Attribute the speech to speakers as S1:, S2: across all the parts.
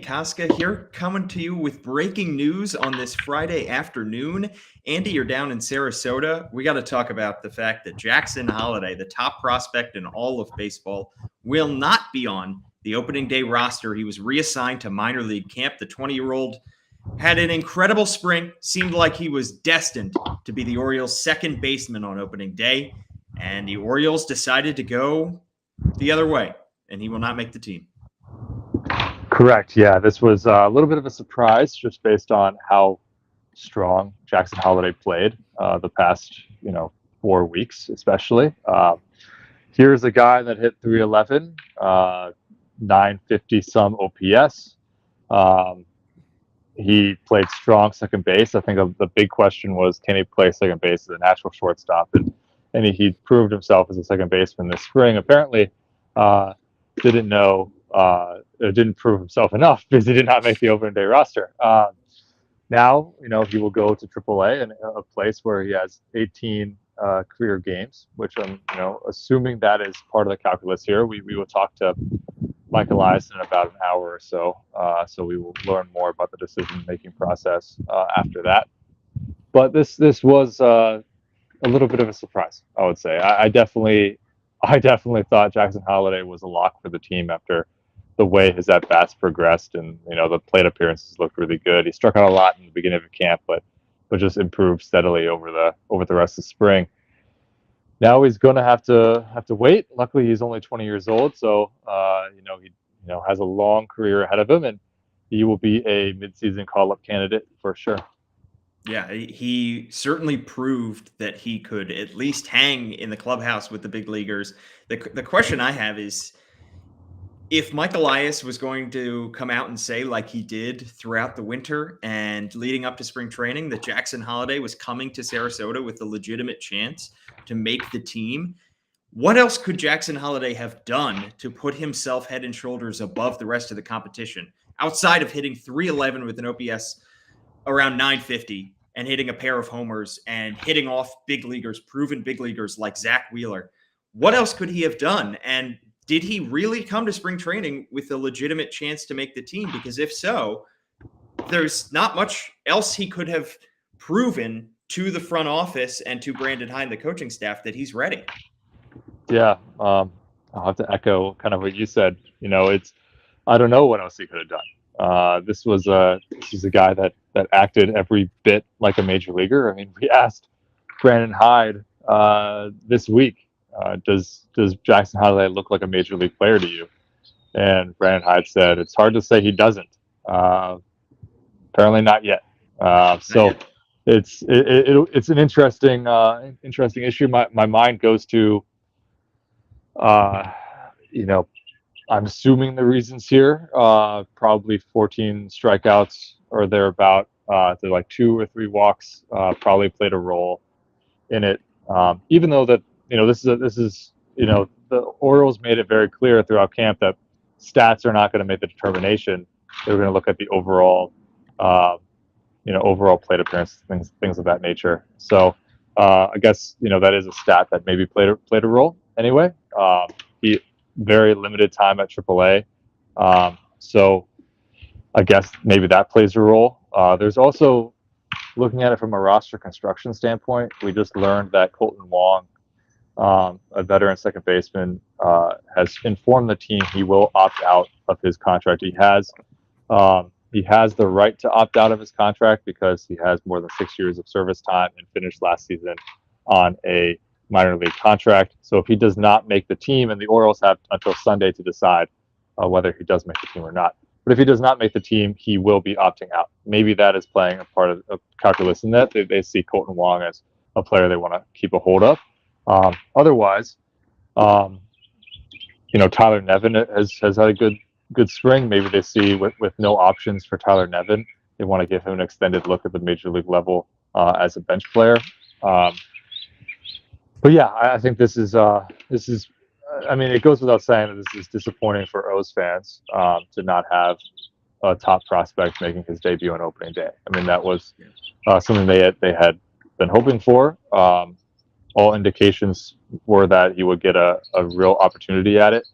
S1: Kostka here, coming to you with breaking news on this Friday afternoon. Andy, you're down in Sarasota. We got to talk about the fact that Jackson Holliday, the top prospect in all of baseball, will not be on the opening day roster. He was reassigned to minor league camp. The 20-year-old had an incredible spring, seemed like he was destined to be the Orioles' second baseman on opening day, and the Orioles decided to go the other way, and he will not make the team.
S2: Correct. Yeah, this was a little bit of a surprise just based on how strong Jackson Holliday played the past, 4 weeks, especially. Here's a guy that hit 311, 950 some OPS. He played strong second base. I think the big question was, can he play second base as a natural shortstop? And he proved himself as a second baseman this spring. Apparently, didn't prove himself enough because he did not make the opening day roster. Now, he will go to AAA, and a place where he has 18 career games, which I'm, assuming that is part of the calculus here. We will talk to Mike Elias in about an hour or so. So we will learn more about the decision-making process after that. But this was a little bit of a surprise, I would say. I definitely thought Jackson Holliday was a lock for the team after the way his at-bats progressed, and the plate appearances looked really good. He struck out a lot in the beginning of the camp, but just improved steadily over the rest of spring. Now he's going to have to wait. Luckily, he's only 20 years old, so he has a long career ahead of him, and he will be a midseason call-up candidate for sure.
S1: Yeah, he certainly proved that he could at least hang in the clubhouse with the big leaguers. The question I have is, if Mike Elias was going to come out and say, like he did throughout the winter and leading up to spring training, that Jackson Holliday was coming to Sarasota with a legitimate chance to make the team, what else could Jackson Holliday have done to put himself head and shoulders above the rest of the competition, outside of hitting 311 with an OPS around 950 and hitting a pair of homers and hitting off big leaguers, proven big leaguers like Zach Wheeler? What else could he have done? And did he really come to spring training with a legitimate chance to make the team? Because if so, there's not much else he could have proven to the front office and to Brandon Hyde, the coaching staff, that he's ready.
S2: Yeah, I'll have to echo kind of what you said. I don't know what else he could have done. This was a guy that acted every bit like a major leaguer. I mean, we asked Brandon Hyde this week, does Jackson Holliday look like a major league player to you? And Brandon Hyde said, it's hard to say he doesn't. Apparently not yet. So it's an interesting issue. My mind goes to, I'm assuming the reasons here, probably 14 strikeouts or thereabout, to like 2 or 3 walks, probably played a role in it. Even though that, this is the Orioles made it very clear throughout camp that stats are not going to make the determination. They're going to look at the overall, overall plate appearance, things of that nature. So I guess that is a stat that maybe played a role anyway. He very limited time at AAA, so I guess maybe that plays a role. There's also, looking at it from a roster construction standpoint, we just learned that Kolten Wong, a veteran second baseman, has informed the team he will opt out of his contract. He has the right to opt out of his contract because he has more than 6 years of service time and finished last season on a minor league contract. So if he does not make the team, and the Orioles have until Sunday to decide whether he does make the team or not. But if he does not make the team, he will be opting out. Maybe that is playing a part of a calculus in that they see Kolten Wong as a player they want to keep a hold of. Otherwise, Tyler Nevin has had a good spring. Maybe they see with no options for Tyler Nevin, they want to give him an extended look at the major league level as a bench player. But yeah, I think this is. I mean, it goes without saying that this is disappointing for O's fans to not have a top prospect making his debut on opening day. I mean, that was something they had been hoping for. All indications were that he would get a real opportunity at it.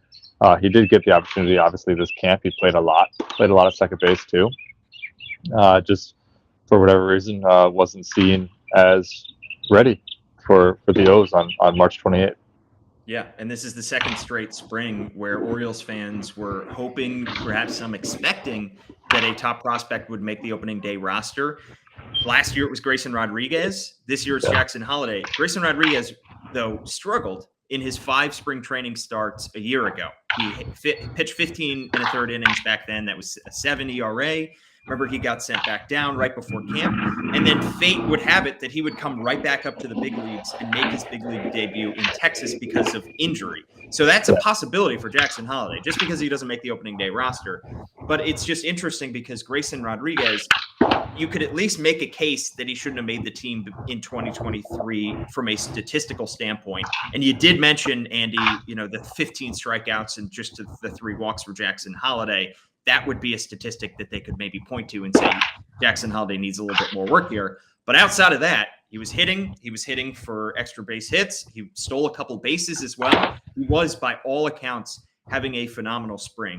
S2: He did get the opportunity. Obviously, this camp he played a lot of second base too. Just for whatever reason, wasn't seen as ready for the O's on March 28th.
S1: Yeah, and this is the second straight spring where Orioles fans were hoping, perhaps some expecting, that a top prospect would make the opening day roster. Last year it was Grayson Rodriguez. This year it's Jackson Holliday. Grayson Rodriguez, though, struggled in his 5 spring training starts a year ago. He pitched 15 and a third innings back then. That was a 7 ERA. Remember, he got sent back down right before camp. And then fate would have it that he would come right back up to the big leagues and make his big league debut in Texas because of injury. So that's a possibility for Jackson Holliday, just because he doesn't make the opening day roster. But it's just interesting because Grayson Rodriguez, you could at least make a case that he shouldn't have made the team in 2023 from a statistical standpoint. And you did mention, Andy, the 15 strikeouts and just the 3 walks for Jackson Holliday. That would be a statistic that they could maybe point to and say Jackson Holliday needs a little bit more work here. But outside of that, he was hitting for extra base hits. He stole a couple bases as well. He was, by all accounts, having a phenomenal spring.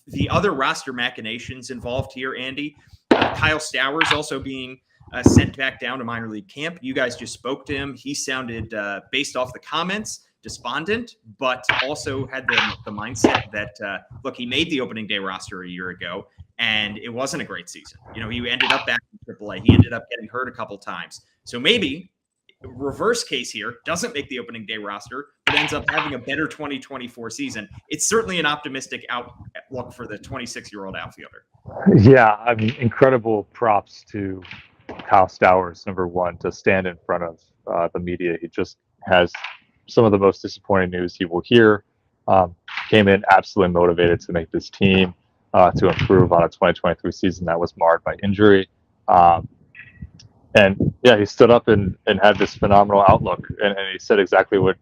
S1: The other roster machinations involved here, Andy, Kyle Stowers also being sent back down to minor league camp. You guys just spoke to him. He sounded, based off the comments, despondent, but also had the mindset that, look, he made the opening day roster a year ago, and it wasn't a great season. He ended up back in AAA. He ended up getting hurt a couple times. So maybe reverse case here, doesn't make the opening day roster, but ends up having a better 2024 season. It's certainly an optimistic outlook for the 26-year-old outfielder.
S2: Yeah, I mean, incredible props to Kyle Stowers, number one, to stand in front of the media. He just has some of the most disappointing news he will hear. Came in absolutely motivated to make this team, to improve on a 2023 season that was marred by injury. And yeah, he stood up and had this phenomenal outlook, and he said exactly what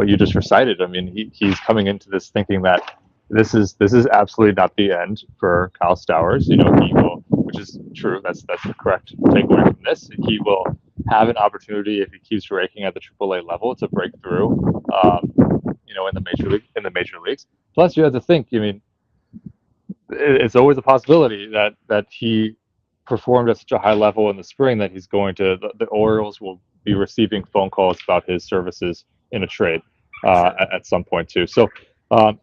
S2: you just recited. I mean, he's coming into this thinking that this is absolutely not the end for Kyle Stowers. He will, which is true. That's the correct takeaway from this. He will have an opportunity if he keeps raking at the AAA level to break through, in the major leagues. Plus, you have to think. I mean, it's always a possibility that he performed at such a high level in the spring that he's going to. The Orioles will be receiving phone calls about his services in a trade at some point too. So.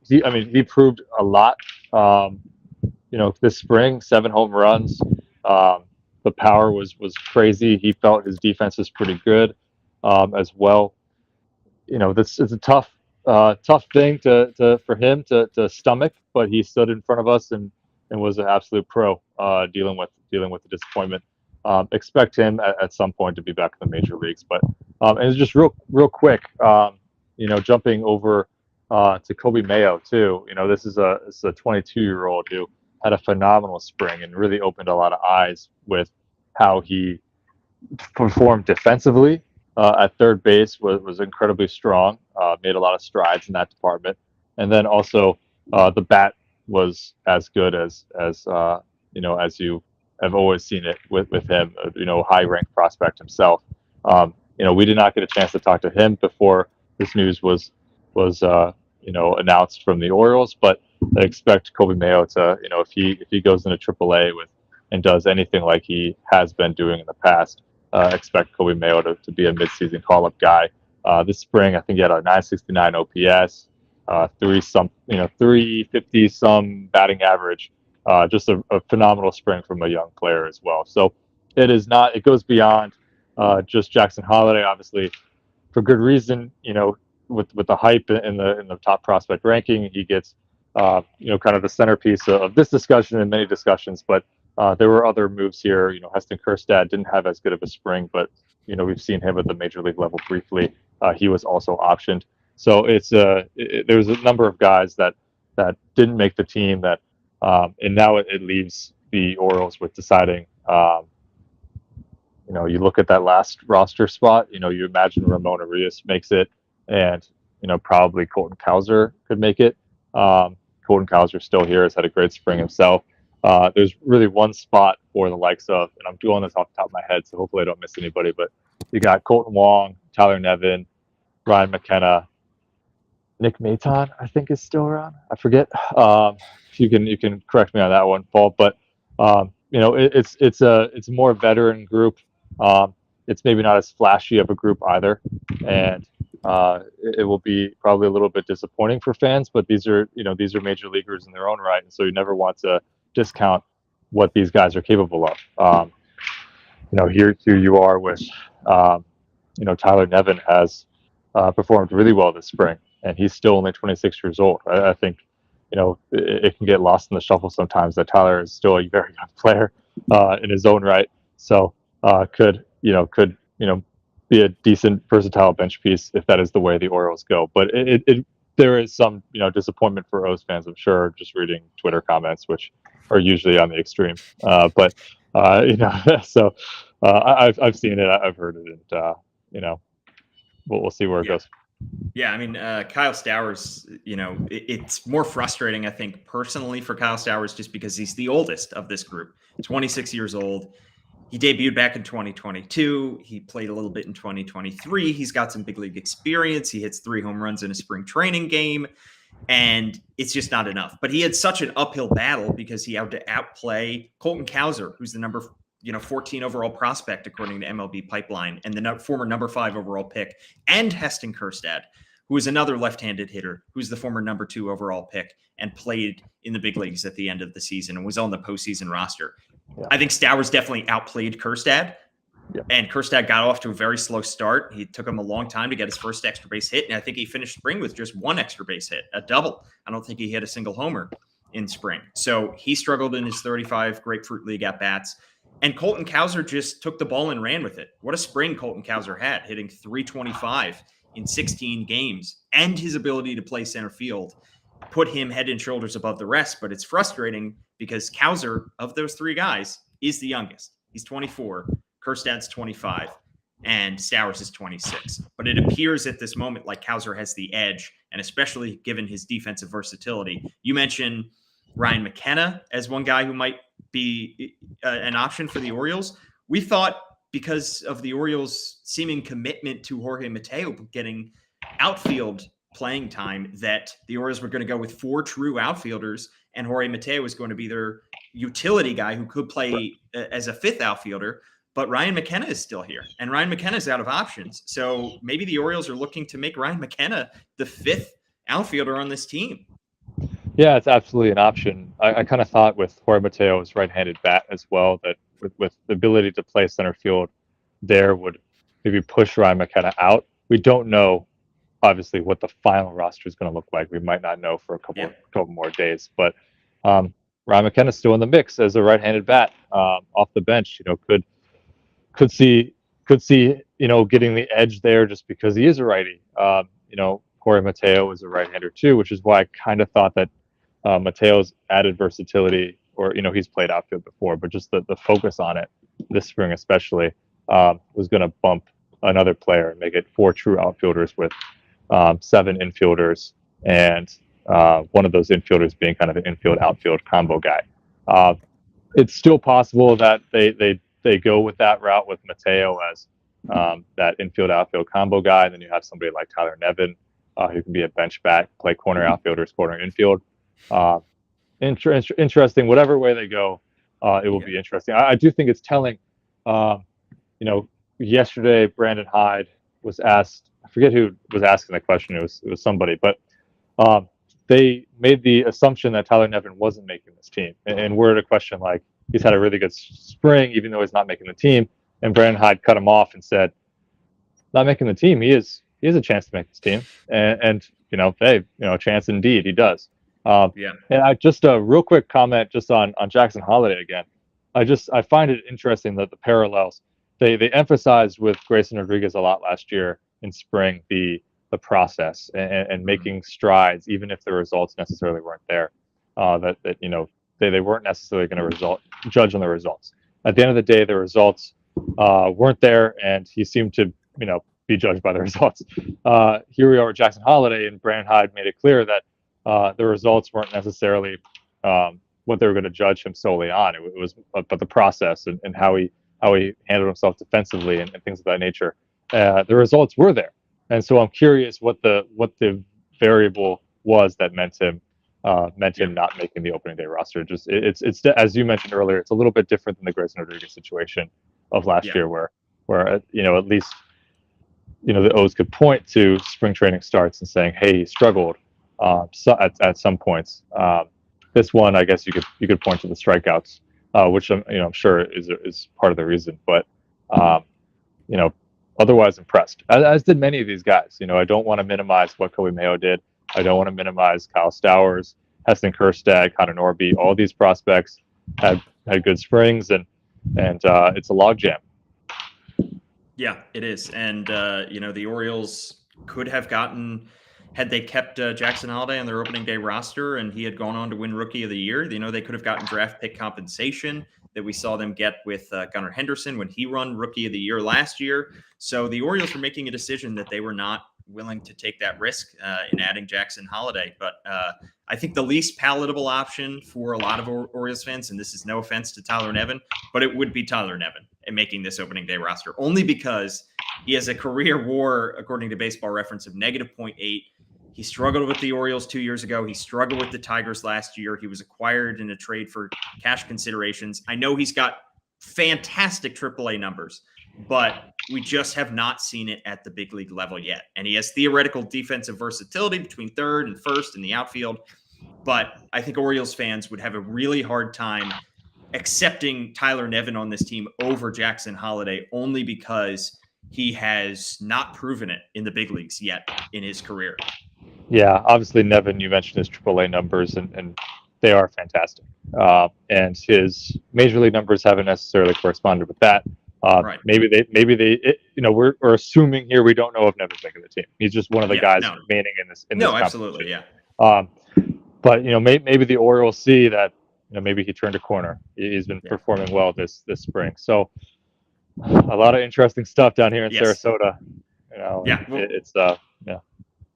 S2: He proved a lot. This spring, 7 home runs. The power was crazy. He felt his defense was pretty good as well. This is a tough thing for him to stomach, but he stood in front of us and was an absolute pro dealing with the disappointment. Expect him at some point to be back in the major leagues. But and it's just real quick. Jumping over. To Kobe Mayo too. This is a 22-year-old who had a phenomenal spring and really opened a lot of eyes with how he performed defensively. At third base was incredibly strong. Made a lot of strides in that department, and then also the bat was as good as you have always seen it with him. High-ranked prospect himself. We did not get a chance to talk to him before this news was announced from the Orioles, but I expect Kobe Mayo to, if he goes into AAA and does anything like he has been doing in the past, expect Kobe Mayo to be a midseason call-up guy. This spring, I think he had a 969 OPS, 350 some batting average. Just a phenomenal spring from a young player as well. So it goes beyond just Jackson Holliday, obviously, for good reason. With the hype in the top prospect ranking, he gets kind of the centerpiece of this discussion and many discussions. But there were other moves here. Heston Kjerstad didn't have as good of a spring, but we've seen him at the major league level briefly. He was also optioned. So there's a number of guys that didn't make the team and now it leaves the Orioles with deciding. You look at that last roster spot. You imagine Ramon Arias makes it. And, probably Colton Cowser could make it. Colton Cowser still here, has had a great spring himself. There's really one spot for the likes of, and I'm doing this off the top of my head, so hopefully I don't miss anybody, but you got Colton Wong, Tyler Nevin, Ryan McKenna, Nick Maton, I think, is still around. I forget. You can correct me on that one, Paul. But it's a more veteran group. It's maybe not as flashy of a group either, and it will be probably a little bit disappointing for fans. But these are major leaguers in their own right, and so you never want to discount what these guys are capable of. Here you are with Tyler Nevin has performed really well this spring, and he's still only 26 years old. I think it can get lost in the shuffle sometimes that Tyler is still a very young player in his own right. So could be a decent versatile bench piece if that is the way the Orioles go. But there is some disappointment for O's fans, I'm sure, just reading Twitter comments, which are usually on the extreme. So I've seen it, I've heard it, and we'll see where it goes.
S1: Yeah, I mean, Kyle Stowers, it's more frustrating, I think, personally for Kyle Stowers, just because he's the oldest of this group, 26 years old. He debuted back in 2022. He played a little bit in 2023. He's got some big league experience. He hits 3 home runs in a spring training game, and it's just not enough. But he had such an uphill battle because he had to outplay Colton Cowser, who's the number 14 overall prospect according to MLB Pipeline, and the former number 5 overall pick, and Heston Kjerstad, who is another left-handed hitter, who's the former number 2 overall pick and played in the big leagues at the end of the season and was on the postseason roster. Yeah. I think Stowers definitely outplayed Kjerstad, and Kjerstad got off to a very slow start. He took him a long time to get his first extra base hit, and I think he finished spring with just 1 extra base hit, a double. I don't think he hit a single homer in spring. So he struggled in his 35 Grapefruit League at-bats. And Colton Cowser just took the ball and ran with it. What a spring Colton Cowser had, hitting .325 in 16 games. And his ability to play center field put him head and shoulders above the rest. But it's frustrating because Cowser, of those 3 guys, is the youngest. He's 24, Kjerstad's 25, and Stowers is 26. But it appears at this moment like Cowser has the edge, and especially given his defensive versatility. You mentioned Ryan McKenna as one guy who might be an option for the Orioles. We thought, because of the Orioles' seeming commitment to Jorge Mateo getting outfield playing time, that the Orioles were going to go with 4 true outfielders, and Jorge Mateo was going to be their utility guy who could play as a 5th outfielder. But Ryan McKenna is still here, and Ryan McKenna is out of options. So maybe the Orioles are looking to make Ryan McKenna the 5th outfielder on this team.
S2: Yeah, it's absolutely an option. I kind of thought with Jorge Mateo's right-handed bat as well, that with the ability to play center field there would maybe push Ryan McKenna out. We don't know, obviously, what the final roster is going to look like. We might not know for a couple more days. But Ryan McKenna's still in the mix as a right-handed bat off the bench. Could see getting the edge there just because he is a righty. Jorge Mateo is a right-hander too, which is why I kind of thought that Mateo's added versatility, or he's played outfield before, but just the focus on it this spring especially was going to bump another player and make it 4 true outfielders with 7 infielders, and one of those infielders being kind of an infield-outfield combo guy. It's still possible that they go with that route with Mateo as that infield-outfield combo guy, and then you have somebody like Tyler Nevin who can be a bench bat, play corner outfielders, corner infield. Interesting. Whatever way they go, it will be interesting. I do think it's telling. Yesterday Brandon Hyde was asked. I forget who was asking the question. It was somebody, but they made the assumption that Tyler Nevin wasn't making this team, and worded a question like, he's had a really good spring, even though he's not making the team. And Brandon Hyde cut him off and said, "Not making the team. He has a chance to make this team, and a chance indeed. He does." And I just a real quick comment just on Jackson Holliday again. I find it interesting that the parallels they emphasized with Grayson Rodriguez a lot last year in spring, the process and making strides, even if the results necessarily weren't there. They weren't necessarily going to judge on the results. At the end of the day, the results weren't there, and he seemed to be judged by the results. Here we are with Jackson Holliday, and Brandon Hyde made it clear that the results weren't necessarily what they were going to judge him solely on. It was but the process and how he handled himself defensively and things of that nature. The results were there, and so I'm curious what the variable was that meant him
S1: Yeah.
S2: not making the opening day roster. Just it's as you mentioned earlier, it's a little bit different than the Grayson Rodriguez situation of last
S1: Yeah.
S2: year, where at least the O's could point to spring training starts and saying, hey, he struggled at some points. This one, I guess you could point to the strikeouts, which I'm sure is part of the reason. But otherwise impressed, as did many of these guys. I don't want to minimize what Kobe Mayo did. I don't want to minimize Kyle Stowers, Heston Kjerstad, Connor Norby. All these prospects had good springs, and it's a logjam.
S1: Yeah, it is. And, the Orioles could have gotten, had they kept Jackson Holliday on their opening day roster and he had gone on to win Rookie of the Year, they could have gotten draft pick compensation that we saw them get with Gunnar Henderson when he won Rookie of the Year last year. So the Orioles were making a decision that they were not willing to take that risk in adding Jackson Holliday. But I think the least palatable option for a lot of Orioles fans, and this is no offense to Tyler Nevin, but it would be Tyler Nevin in making this opening day roster, only because he has a career WAR, according to Baseball Reference, of -0.8. He struggled with the Orioles 2 years ago. He struggled with the Tigers last year. He was acquired in a trade for cash considerations. I know he's got fantastic AAA numbers, but we just have not seen it at the big league level yet. And he has theoretical defensive versatility between third and first in the outfield. But I think Orioles fans would have a really hard time accepting Tyler Nevin on this team over Jackson Holliday, only because he has not proven it in the big leagues yet in his career.
S2: Yeah, obviously Nevin, you mentioned his AAA numbers, and they are fantastic. And his major league numbers haven't necessarily corresponded with that.
S1: Right.
S2: Maybe we're assuming here we don't know if Nevin's making the team. He's just one of the guys remaining in this.
S1: No, absolutely, yeah.
S2: But maybe the Orioles see that maybe he turned a corner. He's been performing well this spring. So a lot of interesting stuff down here in Sarasota. It's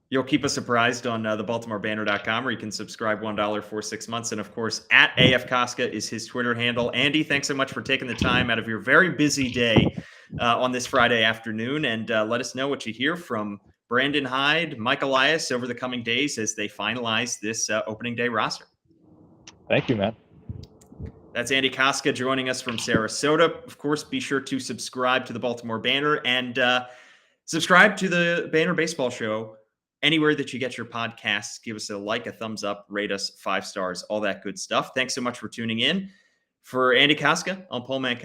S1: You'll keep us surprised on the BaltimoreBanner.com, where you can subscribe $1 for 6 months. And of course, at AF Kostka is his Twitter handle. Andy, thanks so much for taking the time out of your very busy day on this Friday afternoon. And let us know what you hear from Brandon Hyde, Mike Elias over the coming days as they finalize this opening day roster.
S2: Thank you, man.
S1: That's Andy Kostka joining us from Sarasota. Of course, be sure to subscribe to the Baltimore Banner and subscribe to the Banner Baseball Show anywhere that you get your podcasts. Give us a like, a thumbs up, rate us 5 stars, all that good stuff. Thanks so much for tuning in. For Andy Kostka, I'm Paul Mancano.